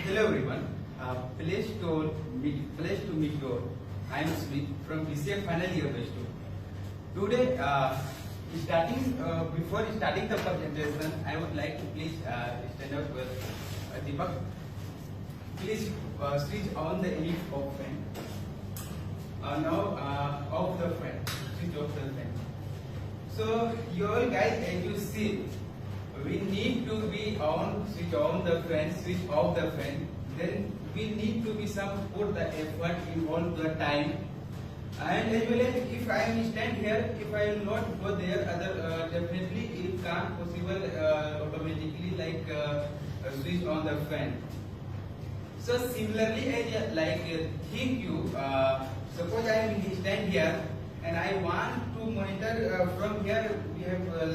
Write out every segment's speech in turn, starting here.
Hello everyone. Pleased to meet you all. I am Smith from BCA final year batch 2. Today, before starting the presentation, I would like to please stand up with Deepak. Please switch on the elite of fan. Now off the fan. Switch off the fan. So you all guys, as you see, we need to be on, switch on the fan, switch off the fan. Then we need to be put the effort in all the time. And as well as if I am stand here, if I will not go there, definitely it can't possible automatically switch on the fan. So similarly, think you suppose I am stand here and I want to monitor from here. We have as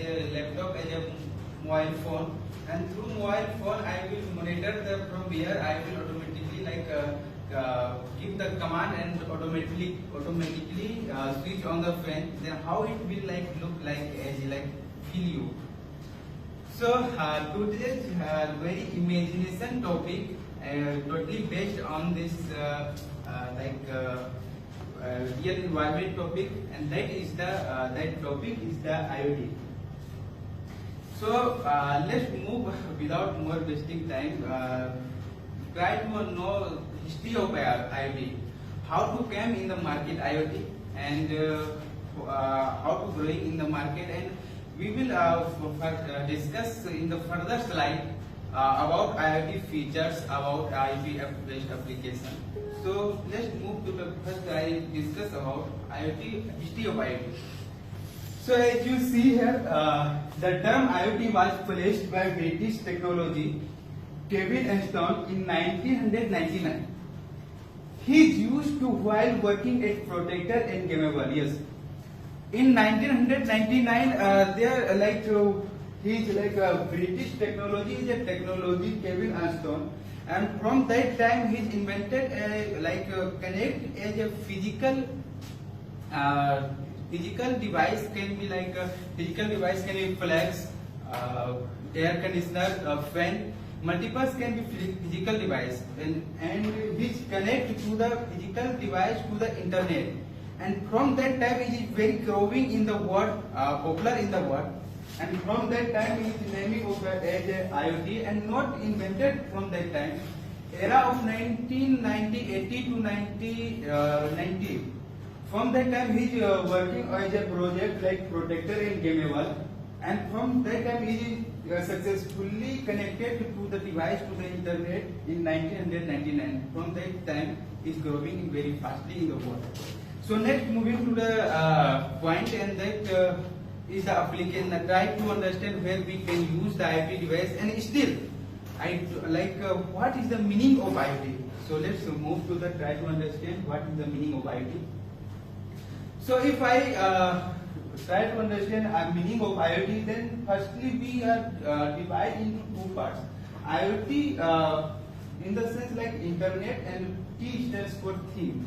a laptop, as a mobile phone, and through mobile phone I will monitor from here. I will automatically give the command and automatically switch on the fan. Then how it will look like as feel you. So today's very imagination topic, totally based on this real environment topic, and that topic is the IoT. So let's move without more wasting time. Try to know history of IoT, how to come in the market IoT, and how to growing in the market, and we will discuss in the further slide about IoT features, about IoT based application. So let's move to the first. I discuss about IoT, history of IoT. So as you see here, the term IoT was placed by British technology Kevin Ashton in 1999. He used to while working at Protector and Gameable. Yes, in 1999, he's like a British technology, is a technology Kevin Ashton, and from that time he's invented connect as a physical device can be physical device can be flags, air conditioner, fan. Multiples can be physical device and which connect to the physical device to the internet. And from that time it is very growing in the world, popular in the world. And from that time it is naming of as IoT, and not invented from that time. Era of 1980 to 1990. From that time he is working as a project like Protector and Gameable, and from that time he is successfully connected to the device to the internet in 1999. From that time is growing very fastly in the world. So next moving to the point, and that is the application. Try to understand where we can use the IoT device, and still what is the meaning of IoT. So let's move to the try to understand what is the meaning of IoT. So if I try to understand the meaning of IoT, then firstly we are divided into two parts. IoT in the sense like internet, and T stands for thing.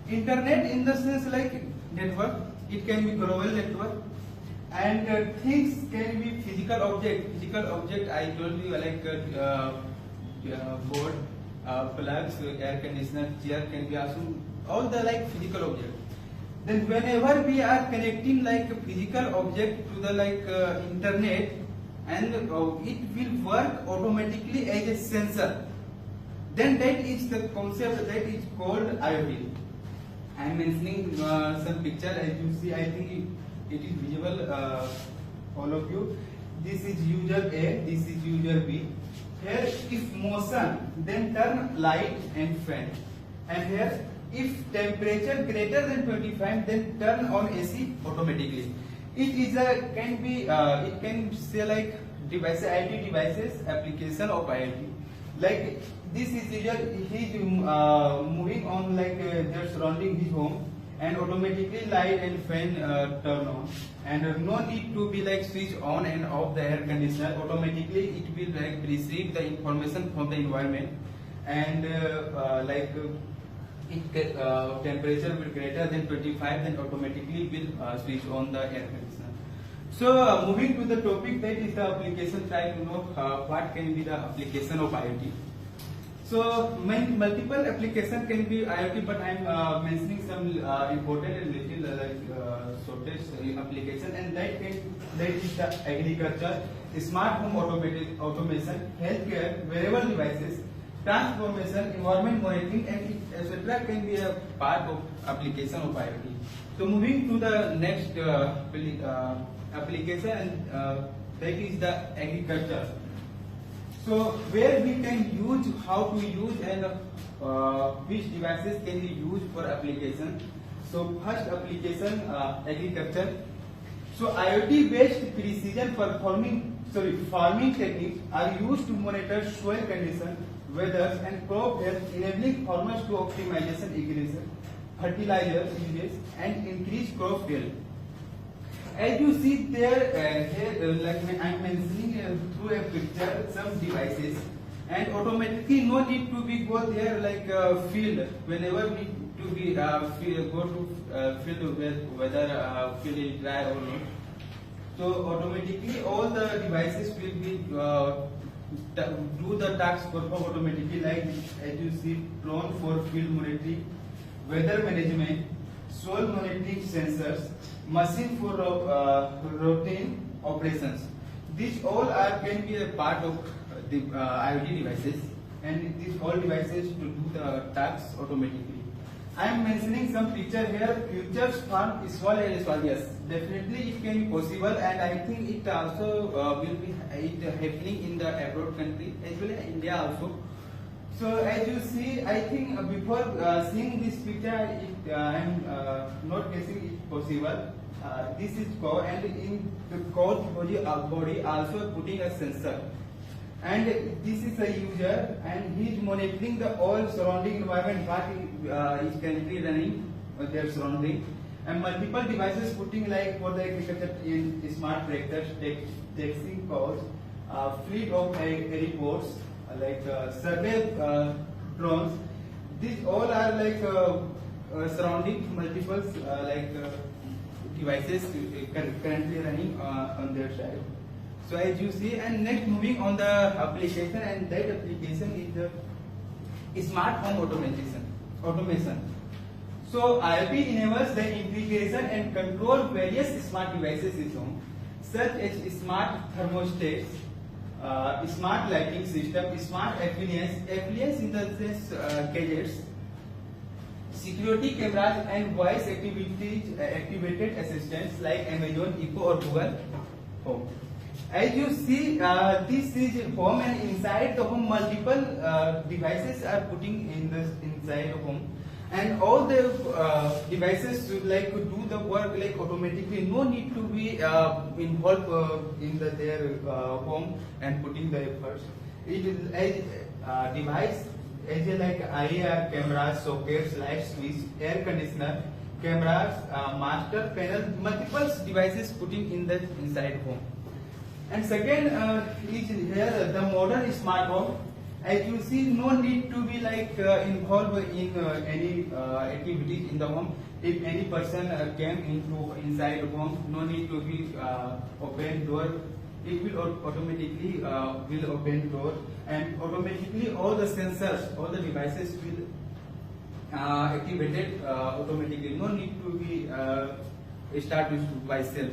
Internet in the sense like network, it can be global network, and things can be physical object. Physical object I told you board, plugs, air conditioner, chair can be also all the physical object. Then whenever we are connecting a physical object to the internet, and it will work automatically as a sensor, then that is the concept that is called IoT. I am mentioning some picture. As you see, I think it is visible all of you. This is user A, this is user B. Here if motion, then turn light and fan, and here if temperature greater than 25, then turn on AC automatically. It is can be it can say device IoT devices application of IoT. Like this is usual, he's moving on just surrounding his home, and automatically light and fan turn on, and no need to be switch on and off the air conditioner. Automatically it will receive the information from the environment, and temperature will greater than 25, then automatically will switch on the air conditioner. So moving to the topic, that is the application. Try to know what can be the application of IoT. So multiple application can be IoT, but I'm mentioning some important and little shortest application, and that is the agriculture, smart home automation, healthcare, wearable devices, transformation, environment monitoring, and etc. can be a part of application of IoT. So moving to the next application, and that is the agriculture. So where we can use, how to use, and which devices can be used for application. So first application, agriculture. So IoT based precision farming techniques are used to monitor soil condition, weather and crop health, enabling farmers to optimization irrigation, fertilizer uses and increase crop yield. As you see there, here, like I'm mentioning through a picture some devices, and automatically no need to be go there like field whenever need to be go to field whether field is dry or not. So automatically all the devices will be do the tasks perform automatically, like as you see drone for field monitoring, weather management, soil monitoring sensors, machine for routine operations. These all can be a part of the IoT devices, and these all devices to do the tasks automatically. I am mentioning some picture here. Futures farm small and small. Yes, definitely it can be possible, and I think it also will be happening in the abroad country as well as India also. So as you see, I think before seeing this picture, I am not guessing it possible. This is core, and in the core body also putting a sensor. And this is a user, and he is monitoring the all surrounding environment, what is currently running their surrounding, and multiple devices putting like for the agriculture in smart tractors, taxing calls, fleet of reports, like survey drones. These all are like surrounding multiple devices currently running on their side. So as you see, and next moving on the application, and that application is the smart home automation. So IoT enables the integration and control various smart devices in home, such as smart thermostats, smart lighting system, smart appliance in the sense gadgets, security cameras, and voice activated assistants like Amazon Echo or Google Home. As you see, this is home, and inside the home multiple devices are putting inside the home, and all the devices should like do the work like automatically. No need to be involved in their home and putting the efforts. It is a device as like IR cameras, sockets, light switch, air conditioner, cameras, master panel, multiple devices putting in the inside home. And second is here the modern smart home. As you see, no need to be like involved in any activities in the home. If any person came inside the home, no need to be open door. It will automatically will open door, and automatically all the sensors, all the devices will activated automatically. No need to be start by self.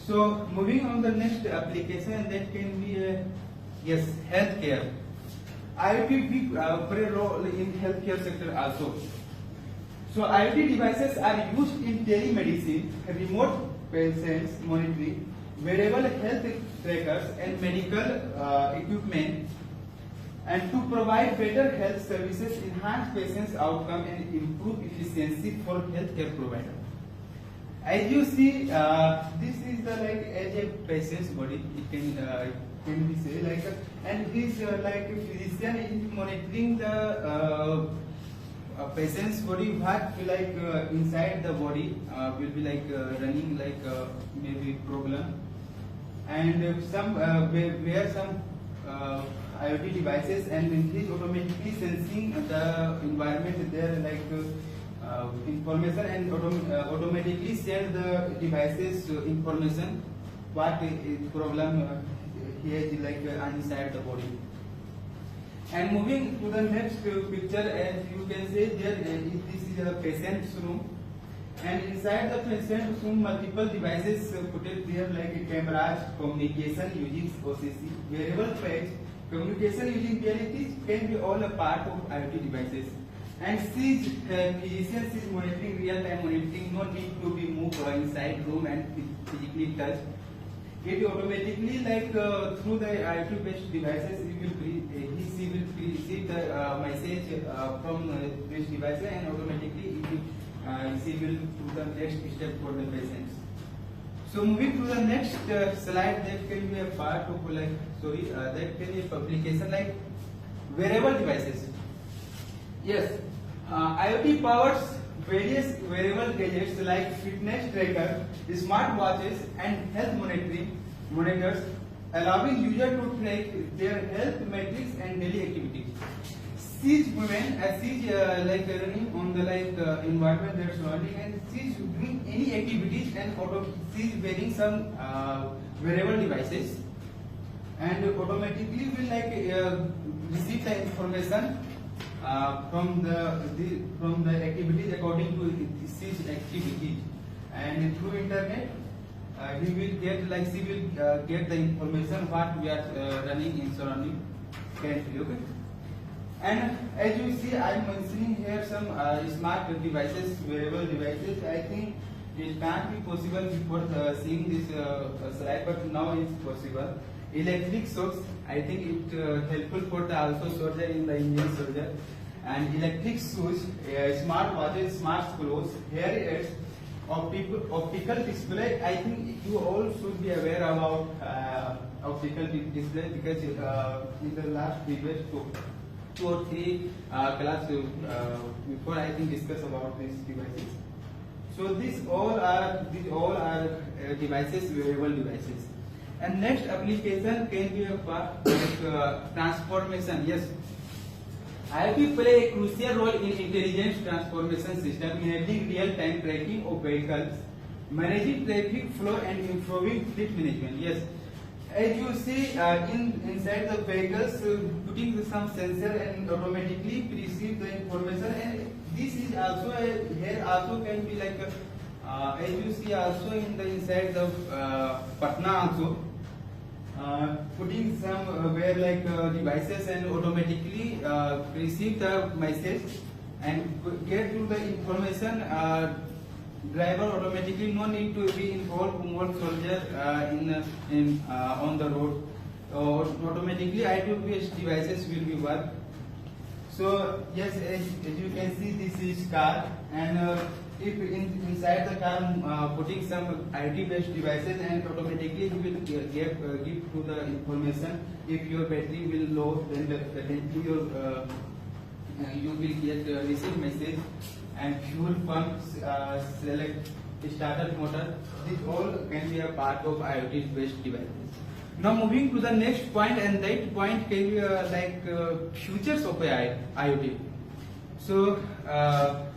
So moving on the next application, that can be yes, healthcare. IoT play a role in healthcare sector also. So IoT devices are used in telemedicine, remote patients monitoring, wearable health trackers, and medical equipment, and to provide better health services, enhance patients' outcome, and improve efficiency for healthcare provider. As you see, this is the like as a patient's body. It can be say like, and this like physician is monitoring the patient's body. What like inside the body will be like running like maybe problem, and some where some IoT devices, and it is automatically sensing the environment there, like information and automatically send the devices information what is problem here is like inside the body. And moving to the next picture, as you can see there, this is a patient's room, and inside the patient's room multiple devices put it there like cameras, communication using OCC, wearable pads, communication using PLC can be all a part of IoT devices. And since physicians is monitoring real-time monitoring, no need to be moved inside room and physically touch. It automatically like through the IoT-based devices, he will receive the message from this device and automatically he will do the next step for the patients. So moving to the next slide, that can be a part of like that can be a publication like wearable devices. Yes, IoT powers various wearable gadgets like fitness tracker, smart watches, and health monitors, allowing user to track their health metrics and daily activities. She's women, she's like running on the environment that's surrounding, and she's doing any activities, and she's wearing some wearable devices, and automatically will receive the information from the activities according to this activity, and through internet he will get she will get the information what we are running in surrounding country. Okay, and as you see, I am mentioning here some smart devices, wearable devices. I think it can't be possible before seeing this slide, but now it's possible. Electric shocks, I think it helpful for the also soldier in the Indian soldier. And electric shoes, smart watches, smart clothes, hair aids, optical display. I think you all should be aware about optical display because in the last previous two or three class before I think discuss about these devices. So these all are devices, wearable devices. And next application can be a part like transformation. Yes, IoT play a crucial role in intelligent transformation system, enabling real-time tracking of vehicles, managing traffic flow, and improving fleet management. Yes, as you see inside the vehicles, putting some sensor and automatically receive the information. And this is also here also can be like as you see also in the inside the Patna also. Putting some where devices and automatically receive the message and get to the information. Driver automatically no need to be involved soldier on the road. Automatically IoT-based devices will be work. So yes, as you can see, this is car, and if inside the car putting some IoT-based devices, and automatically you will give to the information. If your battery will low, then definitely you will get receive message, and fuel pump select starter motor. This all can be a part of IoT-based devices. Now moving to the next point, and that point can be futures of IoT. So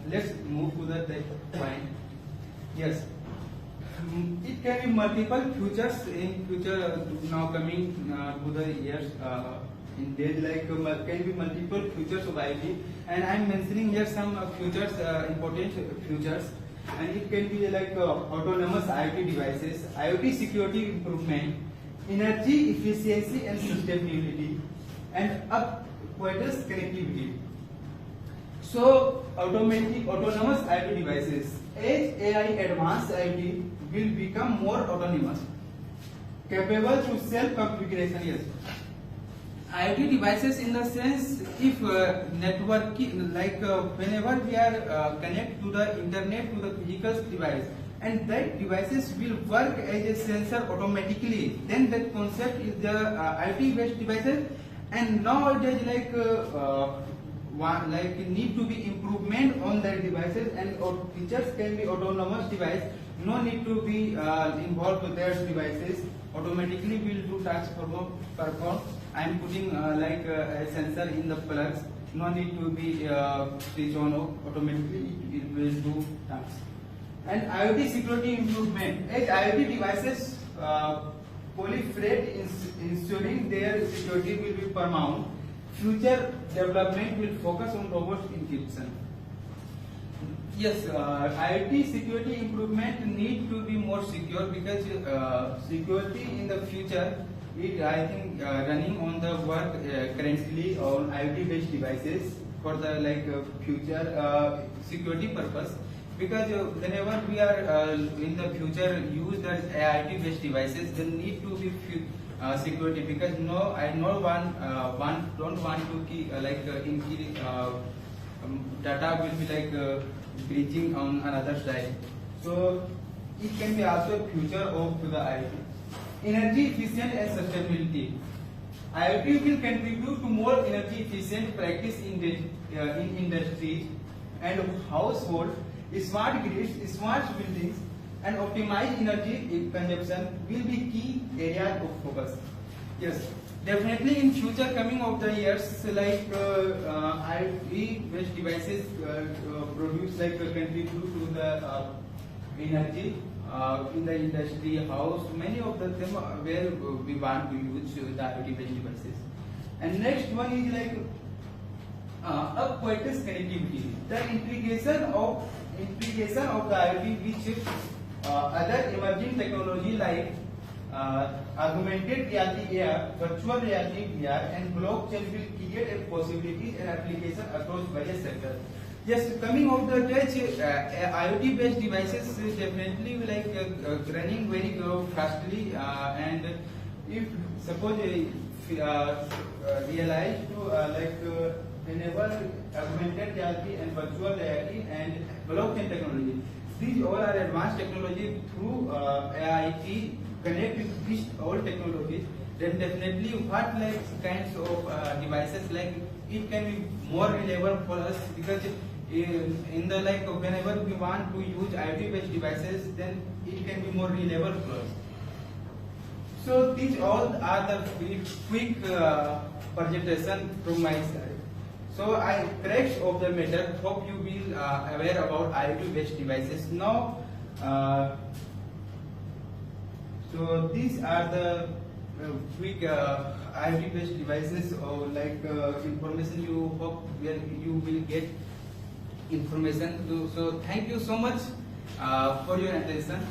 let's move to that point. Yes, it can be multiple futures in future now coming to the years. In days can be multiple futures of IoT, and I am mentioning here some futures, important futures, and it can be autonomous IoT devices, IoT security improvement, energy efficiency and sustainability, and ubiquitous connectivity. So autonomous IoT devices, as AI advanced IoT will become more autonomous, capable to self-configuration. Yes, IoT devices in the sense if networking, whenever we are connect to the internet to the physical device, and that devices will work as a sensor automatically, then that concept is the IoT based devices. And nowadays need to be improvement on that devices, and features can be autonomous device, no need to be involved with their devices, automatically will do task perform. I am putting a sensor in the plugs, no need to be switch on automatically. It will do tasks. And IoT security improvement. As IoT devices proliferate, ensuring their security will be paramount. Future development will focus on robust encryption. Yes, IoT security improvement need to be more secure because security in the future is, I think, running on the work currently on IoT based devices for the future security purpose. Because whenever we are in the future use the IoT based devices, there need to be security, because I don't want to keep data will be breaching on another side. So it can be also a future of the IoT. Energy efficient and sustainability. IoT will contribute to more energy efficient practice in industries and household. Smart grids, smart buildings, and optimized energy consumption will be key areas of focus. Yes, definitely in future coming of the years, IoT based devices produce contribute to the energy in the industry, house, many of them where we want to use the IoT based devices. And next one is ubiquitous connectivity. The integration of the IoT with other emerging technology like augmented reality AR, virtual reality VR, and blockchain will create possibilities and applications across various sectors. Yes, coming of the touch, IoT based devices is definitely running very fastly, and if suppose realize to enable augmented reality and virtual reality and blockchain technology. These all are advanced technology through AIT connect with these all technologies. Then definitely what kinds of devices it can be more reliable for us, because in the whenever we want to use IoT based devices, then it can be more reliable for us. So these all are the quick presentation from my side. So I cracks of the matter. Hope you will aware about IoT based devices now. So these are the quick IoT based devices, or information you hope you will get information. So thank you so much for your attention.